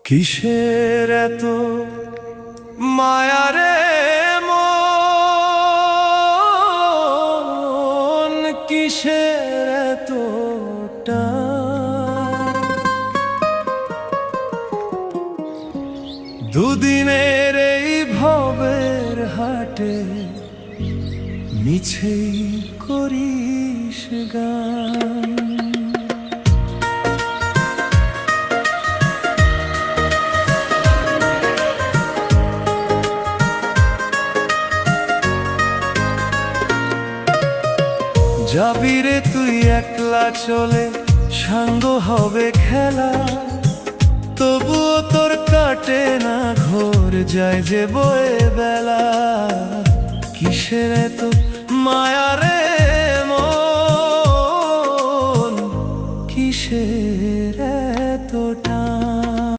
কিসের এত মায়ারে মন, কিসের এত টান? দুদিনের এই ভবের হাটে মিছেই করিস গান। যাবি রে তুই একলা চলে, সাঙ্গ হবে খেলা, তবুও তোর কাটে না ঘোর, যায় যে বয়ে বেলা। কিসের এত মায়া রে